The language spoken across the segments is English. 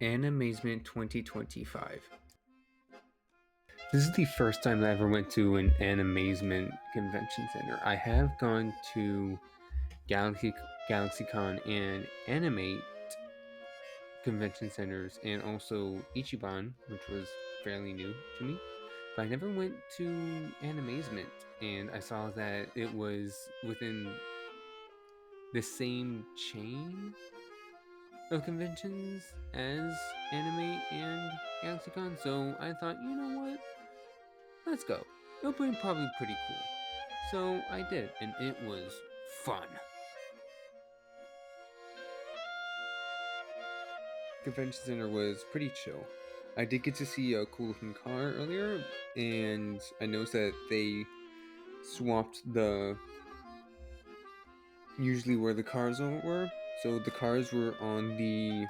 Animazement 2025. This is the first time I ever went to an Animazement convention center. I have gone to Galaxy GalaxyCon and Animate convention centers and also Ichiban, which was fairly new to me. But I never went to Animazement, and I saw that it was within the same chain of conventions as Animate and GalaxyCon. So I thought, you know what? Let's go. It'll be probably pretty cool. So I did, and it was fun. Convention center was pretty chill. I did get to see a cool looking car earlier, and I noticed that they swapped the usually where the cars were. So the cars were on the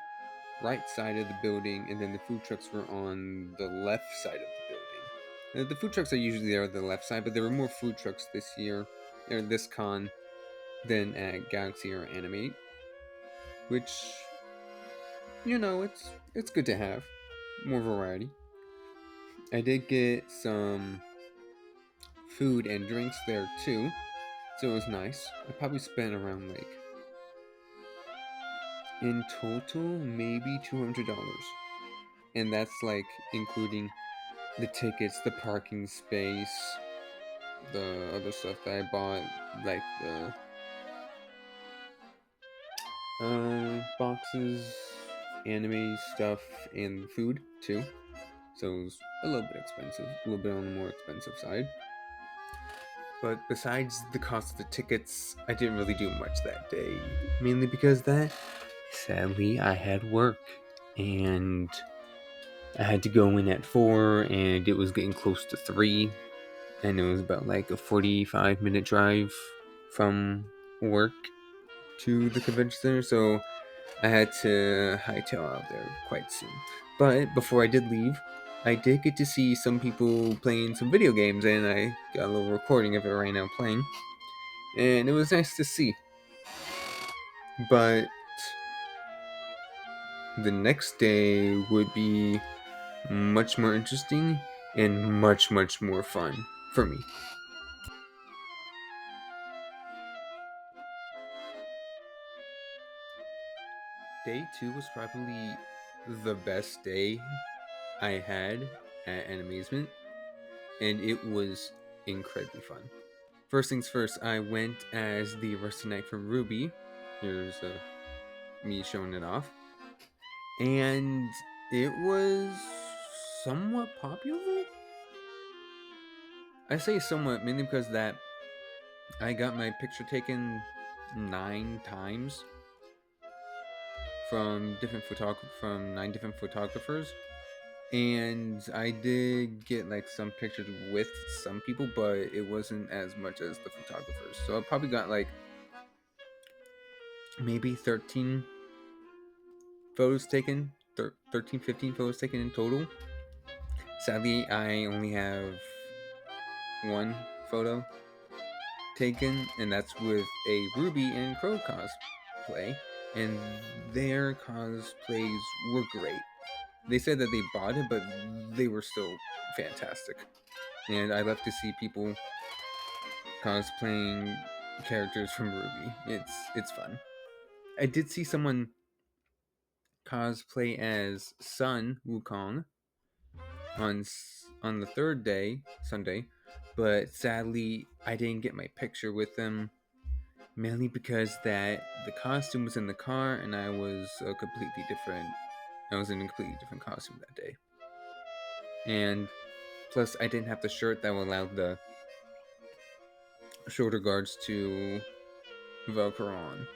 right side of the building, and then the food trucks were on the left side of the building. The food trucks are usually there on the left side, but there were more food trucks this year, or this con, than at Galaxy or Animate, which it's good to have more variety. I did get some food and drinks there too, so it was nice. I probably spent around like in total maybe $200, and that's like including the tickets, the parking space, the other stuff that I bought, like the boxes, anime stuff, and food too. So it was a little bit expensive, a little bit on the more expensive side. But besides the cost of the tickets, I didn't really do much that day. Mainly because that, sadly, I had work. And I had to go in at 4, and it was getting close to 3. And it was about like a 45-minute drive from work to the convention center. So I had to hightail out there quite soon. But before I did leave, I did get to see some people playing some video games, and I got a little recording of it right now playing. And it was nice to see. But the next day would be much more interesting and much, much more fun for me. Day 2 was probably the best day I had at Animazement, and it was incredibly fun. First things first, I went as the Rusty Knight from Ruby. Here's me showing it off. And it was somewhat popular. I say somewhat mainly because that I got my picture taken 9 times from 9 different photographers, and I did get like some pictures with some people, but it wasn't as much as the photographers. So I probably got like maybe 13 photos taken, 13, 15 photos taken in total. Sadly, I only have one photo taken, and that's with a Ruby and Crow cosplay, and their cosplays were great. They said that they bought it, but they were still fantastic. And I love to see people cosplaying characters from Ruby. It's fun. I did see someone cosplay as Sun Wukong on the third day, Sunday, but sadly I didn't get my picture with them, mainly because that the costume was in the car and I was in a completely different costume that day. And plus I didn't have the shirt that would allow the shoulder guards to velcro on.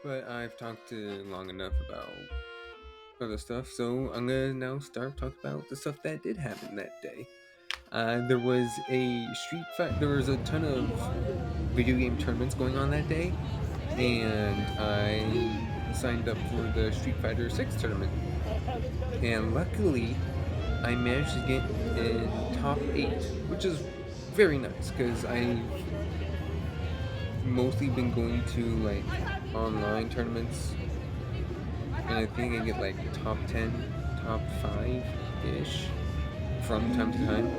But I've talked long enough about other stuff, so I'm gonna now start talking about the stuff that did happen that day. There was a street fight. There was a ton of video game tournaments going on that day, and I signed up for the Street Fighter 6 tournament. And luckily, I managed to get in top 8, which is very nice because I've mostly been going to like online tournaments and I think I get like top 10, top 5 ish from time to time.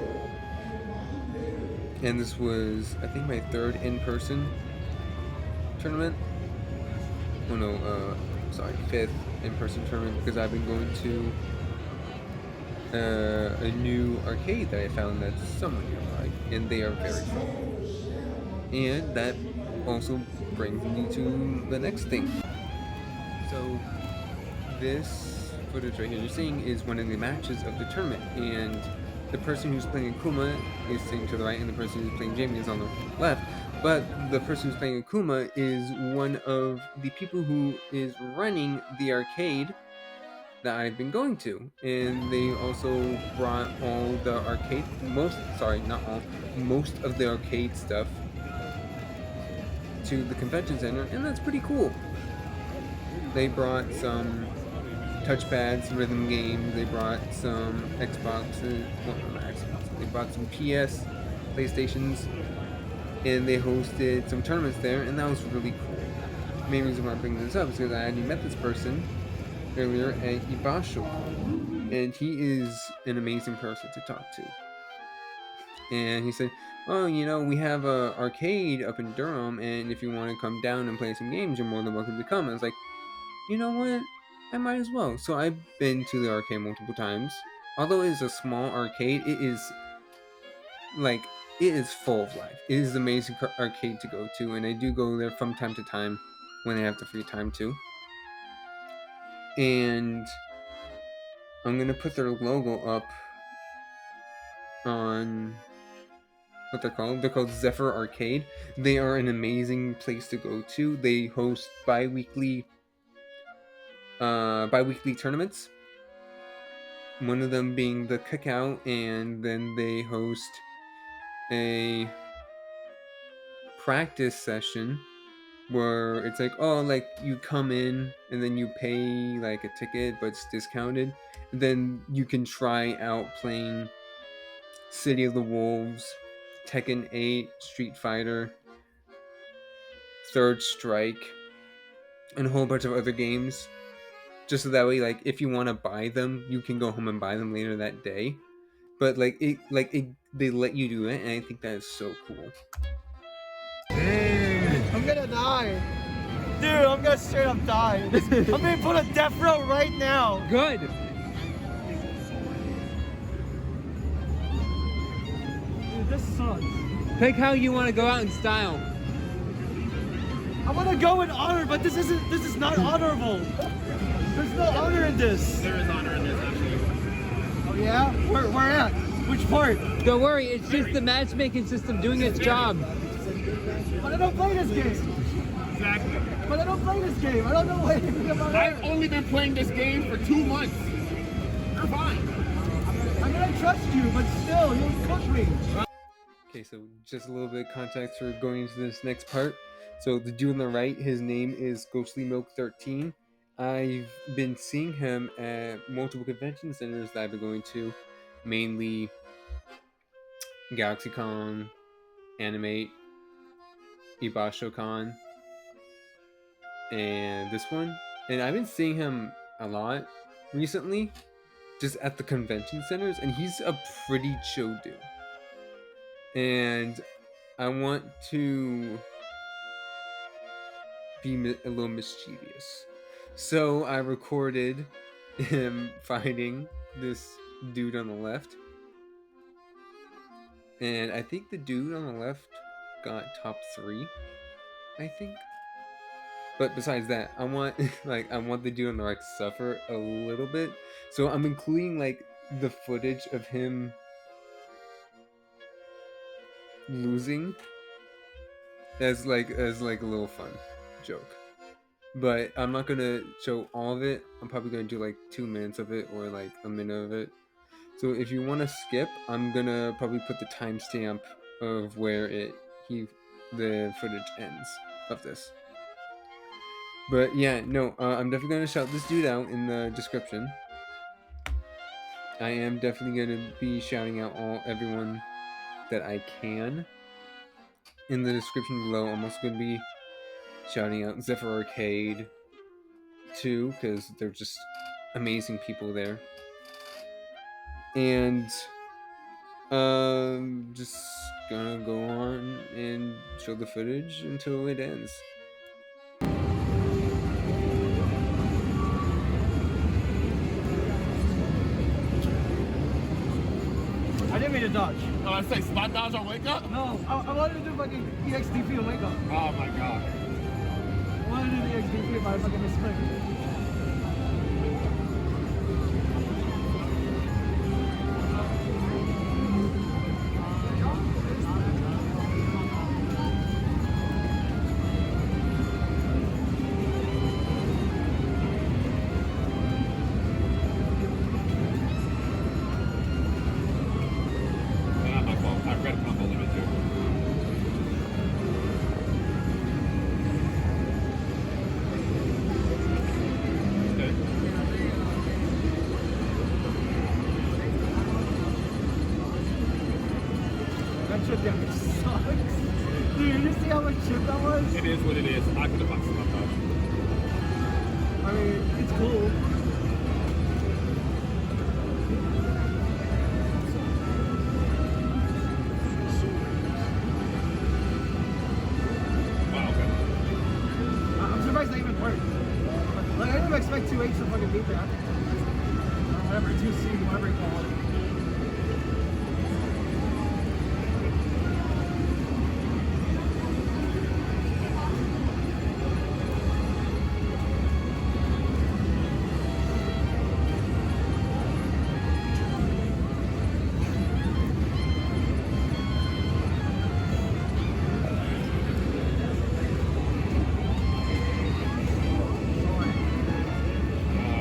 And this was, I think, my third in-person tournament. Oh no, sorry, fifth in-person tournament, because I've been going to a new arcade that I found that's somewhat nearby, and they are very fun. And that also brings me to the next thing. So this footage right here you're seeing is one of the matches of the tournament, and the person who's playing Akuma is sitting to the right, and the person who's playing Jamie is on the left. But the person who's playing Akuma is one of the people who is running the arcade that I've been going to, and they also brought all the arcade most of the arcade stuff to the convention center, and that's pretty cool. They brought some touchpads, rhythm games. They brought some Xboxes, well, not Xboxes. They brought some PS, PlayStations, and they hosted some tournaments there, and that was really cool. The main reason why I'm bringing this up is because I already met this person earlier at Ibasho, and he is an amazing person to talk to. And he said, "Oh, we have a arcade up in Durham, and if you want to come down and play some games, you're more than welcome to come." I was like, you know what? I might as well. So I've been to the arcade multiple times. Although it is a small arcade, it is full of life. It is an amazing arcade to go to, and I do go there from time to time when I have the free time too. And I'm gonna put their logo up on what they're called. They're called Zephyr Arcade. They are an amazing place to go to. They host bi-weekly tournaments. One of them being the cookout, and then they host a practice session where it's like, oh, like you come in and then you pay like a ticket, but it's discounted. And then you can try out playing City of the Wolves, Tekken 8, Street Fighter, Third Strike, and a whole bunch of other games. Just so that way, like, if you want to buy them, you can go home and buy them later that day. But they let you do it, and I think that is so cool. I'm gonna die. Dude, I'm gonna straight up die. I'm being put on death row right now. Good. Dude, this sucks. Pick how you want to go out in style. I wanna go in honor, but this is not honorable. There's no honor in this. There is honor in this, actually. Oh yeah? Where at? Which part? Don't worry, it's just the matchmaking system doing its job. But I don't play this game. Exactly. But I don't play this game. I don't know what I've only been playing this game for 2 months. You're fine. I'm gonna trust you, but still, you'll cook me. Okay, so just a little bit of context for going into this next part. So the dude on the right, his name is Ghostly Milk 13. I've been seeing him at multiple convention centers that I've been going to, mainly GalaxyCon, Animate, IbashoCon, and this one. And I've been seeing him a lot recently, just at the convention centers, and he's a pretty chill dude. And I want to be a little mischievous. So I recorded him fighting this dude on the left. And I think the dude on the left got top 3, I think. But besides that, I want the dude on the right to suffer a little bit. So I'm including like the footage of him losing as like a little fun joke. But I'm not gonna show all of it. I'm probably gonna do like 2 minutes of it or like a minute of it. So if you want to skip, I'm gonna probably put the timestamp of where the footage ends of this. But yeah, no, I'm definitely gonna shout this dude out in the description. I am definitely gonna be shouting out everyone that I can in the description below. I'm also gonna be shouting out Zephyr Arcade, too, because they're just amazing people there. And just gonna go on and show the footage until it ends. I didn't mean to dodge. Oh, I say spot dodge on wake up? No, I wanted to do fucking EXDP and wake up. Oh my god. I wanted to do the EXDP if I fucking missplit. Not my fault. I read a combo limit too. Okay. That trip damage sucks. Dude, you see how much chip that was? It is what it is. I could have boxed him up though. I mean, it's cool. Wow, okay. I'm surprised they even worked. Like, I didn't expect 2H to fucking beat that. Or whatever, 2C, whatever you call it.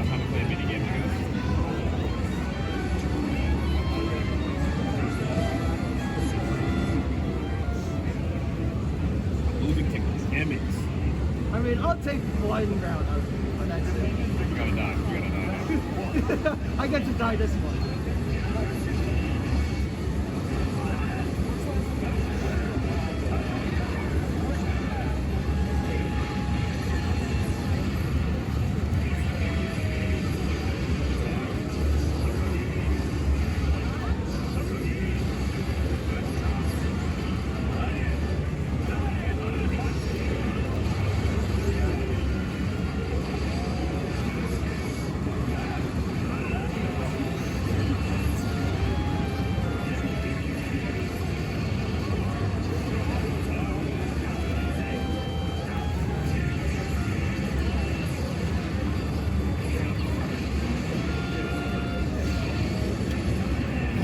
How to play a mini game, I guess. Losing tickets. Damn it. I mean, I'll take one round on that thing. You gotta die. You gotta die. I get to die this one.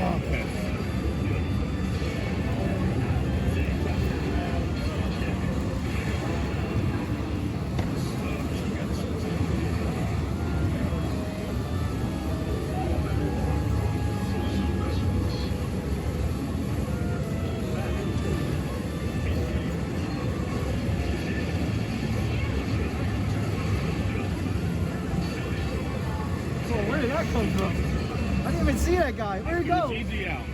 Okay. So where did that come from? I didn't even see that guy. Where'd he go? Dude, GG out.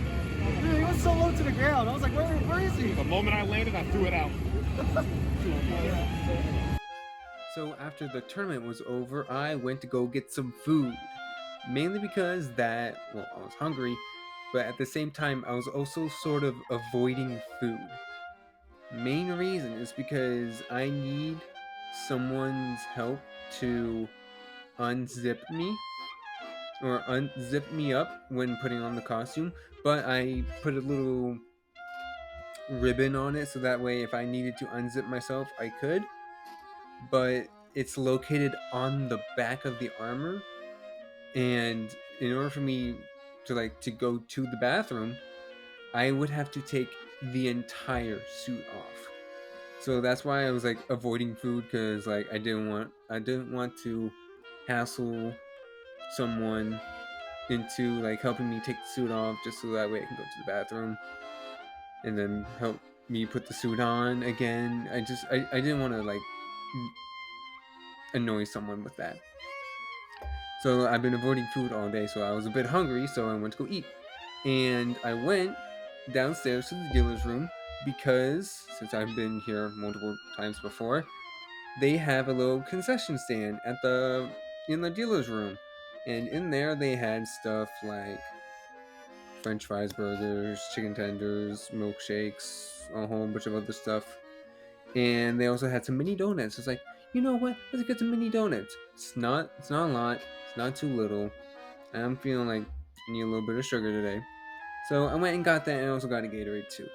he was so low to the ground. I was like, where is he? The moment I landed, I threw it out. So after the tournament was over, I went to go get some food. Mainly because I was hungry, but at the same time, I was also sort of avoiding food. Main reason is because I need someone's help to unzip me or unzip me up when putting on the costume, but I put a little ribbon on it so that way if I needed to unzip myself, I could. But it's located on the back of the armor, and in order for me to go to the bathroom, I would have to take the entire suit off. So that's why I was like avoiding food, because like I didn't want to hassle someone into like helping me take the suit off, just so that way I can go to the bathroom and then help me put the suit on again. I didn't want to like annoy someone with that. So I've been avoiding food all day, so I was a bit hungry, so I went to go eat. And I went downstairs to the dealer's room because, since I've been here multiple times before, they have a little concession stand at the in the dealer's room, and in there they had stuff like French fries, burgers, chicken tenders, milkshakes, a whole bunch of other stuff. And they also had some mini donuts. It's like, you know what? Let's get some mini donuts. It's not a lot. It's not too little. I'm feeling like I need a little bit of sugar today. So I went and got that, and I also got a Gatorade too.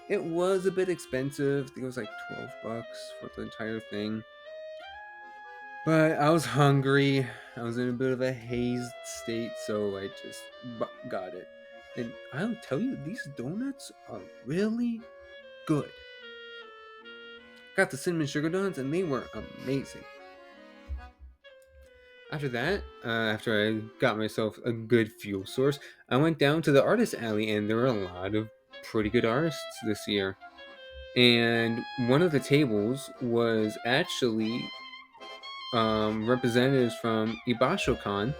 It was a bit expensive. I think it was like $12 for the entire thing. But I was hungry. I was in a bit of a hazed state, so I just got it. And I'll tell you, these donuts are really good. Got the cinnamon sugar donuts, and they were amazing. After that, after I got myself a good fuel source, I went down to the artist alley, and there were a lot of pretty good artists this year. And one of the tables was actually representatives from Ibashokan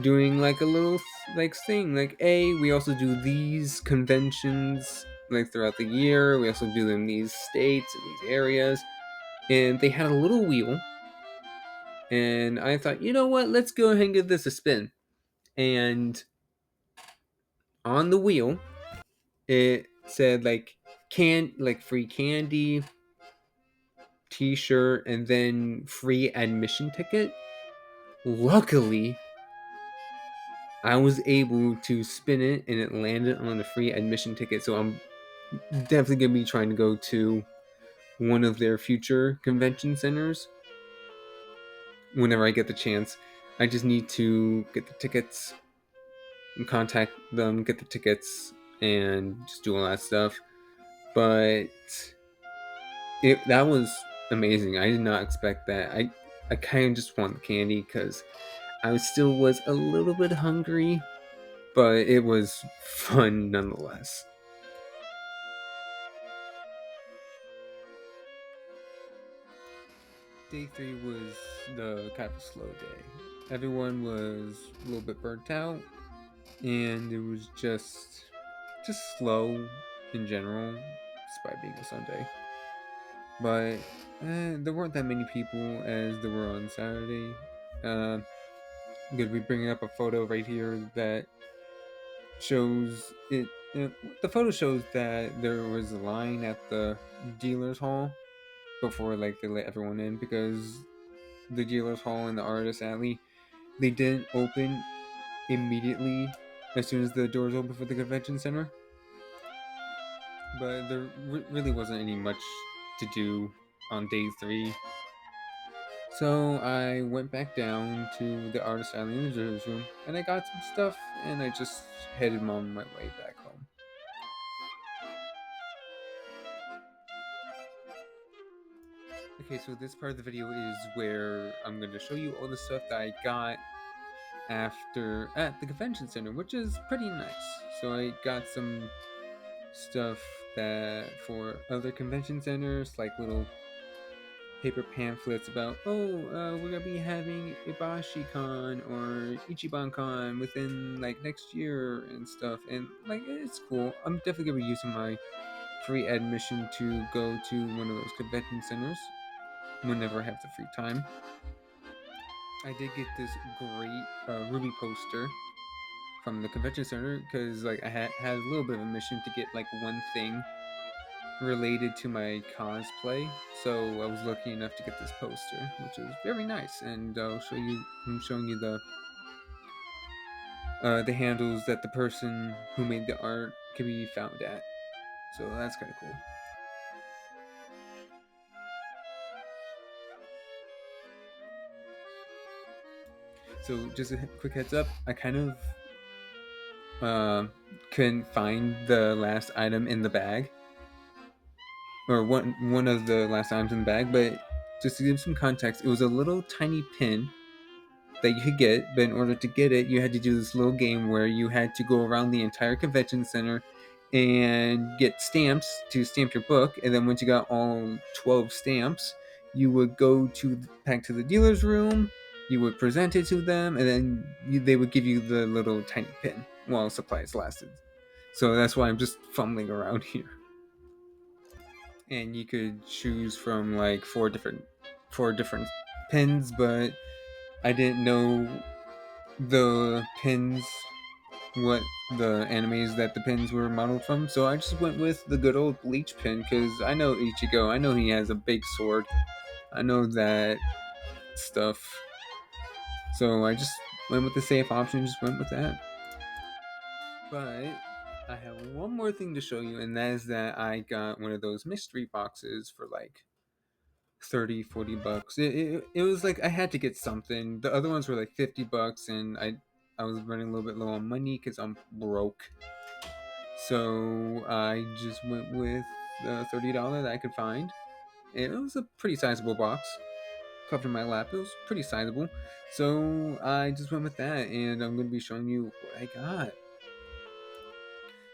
doing like a little like thing like, hey, we also do these conventions like throughout the year. We also do them in these states and these areas. And they had a little wheel, and I thought, you know what, let's go ahead and give this a spin. And on the wheel it said like free candy, t-shirt, and then free admission ticket. Luckily, I was able to spin it and it landed on the free admission ticket. So I'm definitely going to be trying to go to one of their future convention centers whenever I get the chance. I just need to get the tickets and contact them, get the tickets, and just do all that stuff. But that was amazing. I did not expect that. I kind of just want the candy because I still was a little bit hungry, but it was fun nonetheless. Day 3 was the kind of slow day. Everyone was a little bit burnt out, and it was just slow in general, despite being a Sunday. But there weren't that many people as there were on Saturday. I'm gonna be bringing up a photo right here that shows it. The photo shows that there was a line at the dealer's hall before like they let everyone in, because the dealer's hall and the artist alley, they didn't open immediately as soon as the doors opened for the convention center. But there really wasn't any much to do on day 3. So I went back down to the artist alley in the visitors room, and I got some stuff, and I just headed on my way back home. Okay, so this part of the video is where I'm going to show you all the stuff that I got at the convention center, which is pretty nice. So I got some stuff that for other convention centers, like little paper pamphlets about, we're gonna be having Ibashi-con or Ichiban-con within like next year and stuff, and like it's cool. I'm definitely gonna be using my free admission to go to one of those convention centers whenever I have the free time. I did get this great Ruby poster from the convention center because like I had a little bit of a mission to get like one thing related to my cosplay, so I was lucky enough to get this poster, which is very nice. And I'm showing you the handles that the person who made the art can be found at, so that's kind of cool. So just a quick heads up, I kind of couldn't find the last item in the bag, or one of the last items in the bag, but just to give some context, it was a little tiny pin that you could get, but in order to get it, you had to do this little game where you had to go around the entire convention center and get stamps to stamp your book, and then once you got all 12 stamps, you would go back to the dealer's room, you would present it to them, and then they would give you the little tiny pin while supplies lasted. So that's why I'm just fumbling around here. and you could choose from like four different pins, but I didn't know the pins what the animes that the pins were modeled from, so I just went with the good old Bleach pin because I know Ichigo. I know he has a big sword. I know that stuff. So I just went with the safe option, just went with that. But I have one more thing to show you, and that is that I got one of those mystery boxes for like 30-40 bucks. It was like I had to get something. The other ones were like 50 bucks, and I was running a little bit low on money because I'm broke. So I just went with $30 that I could find. It was a pretty sizable box. Covered my lap. It was pretty sizable. So I just went with that, and I'm going to be showing you what I got.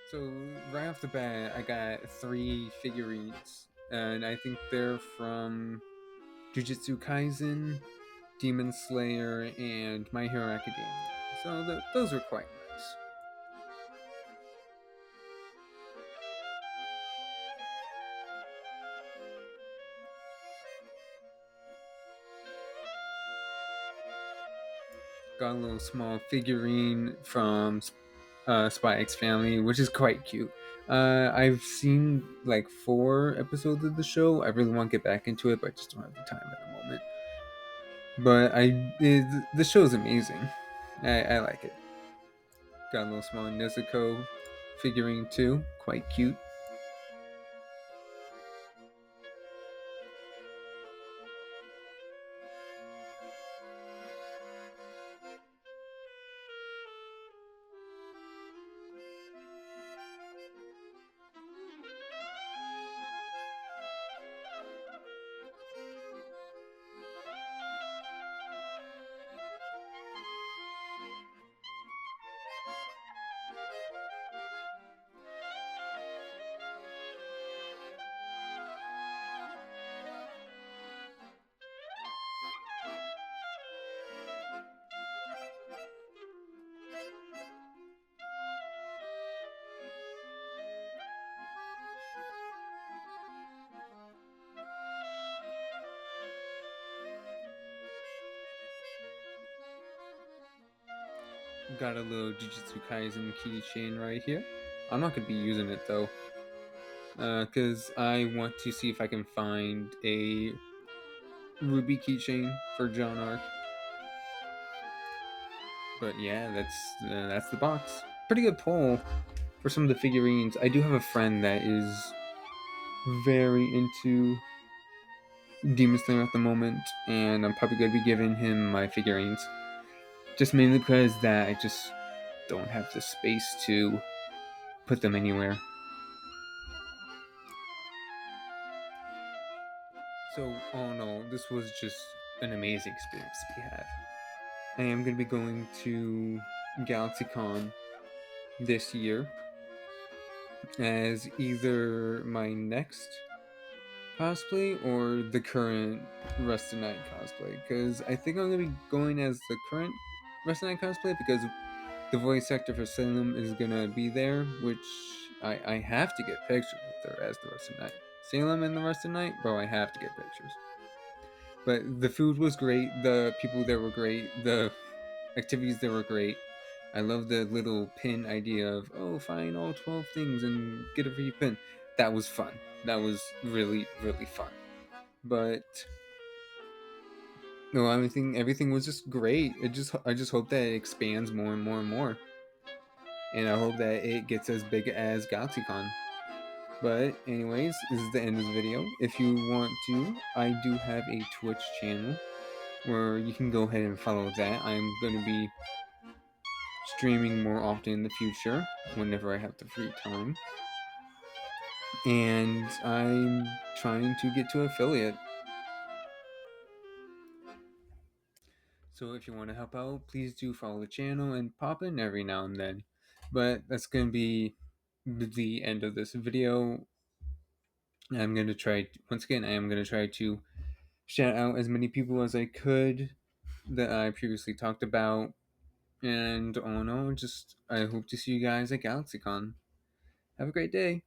So right off the bat, I got 3 figurines, and I think they're from Jujutsu Kaisen, Demon Slayer, and My Hero Academia. So those are quite nice. Got a little small figurine from Spy X Family, which is quite cute. I've seen like 4 episodes of the show. I really want to get back into it, but I just don't have the time at the moment. But the show's amazing. I like it. Got a little small Nezuko figurine too, quite cute. Got a little Jujutsu Kaisen keychain right here. I'm not gonna be using it though, because I want to see if I can find a ruby keychain for John Arc. But yeah, that's the box. Pretty good pull for some of the figurines. I do have a friend that is very into Demon Slayer at the moment, and I'm probably gonna be giving him my figurines. Just mainly because that I just don't have the space to put them anywhere. So, oh no, this was just an amazing experience we had. I am going to be going to GalaxyCon this year as either my next cosplay or the current Rest of Night cosplay. Because I think I'm going to be going as the current Rest of Night cosplay because the voice actor for Salem is going to be there, which I have to get pictures with her as the Rest of Night. Salem and the Rest of Night, bro, I have to get pictures. But the food was great. The people there were great. The activities there were great. I love the little pin idea of, oh, find all 12 things and get a free pin. That was fun. That was really, really fun. But no, everything was just great. I just hope that it expands more and more and more. And I hope that it gets as big as GalaxyCon. But anyways, this is the end of the video. If you want to, I do have a Twitch channel where you can go ahead and follow that. I'm going to be streaming more often in the future whenever I have the free time. And I'm trying to get to affiliate. So if you want to help out, please do follow the channel and pop in every now and then. But that's going to be the end of this video. I'm going to try, once again, I am going to try to shout out as many people as I could that I previously talked about. And oh no, just I hope to see you guys at GalaxyCon. Have a great day.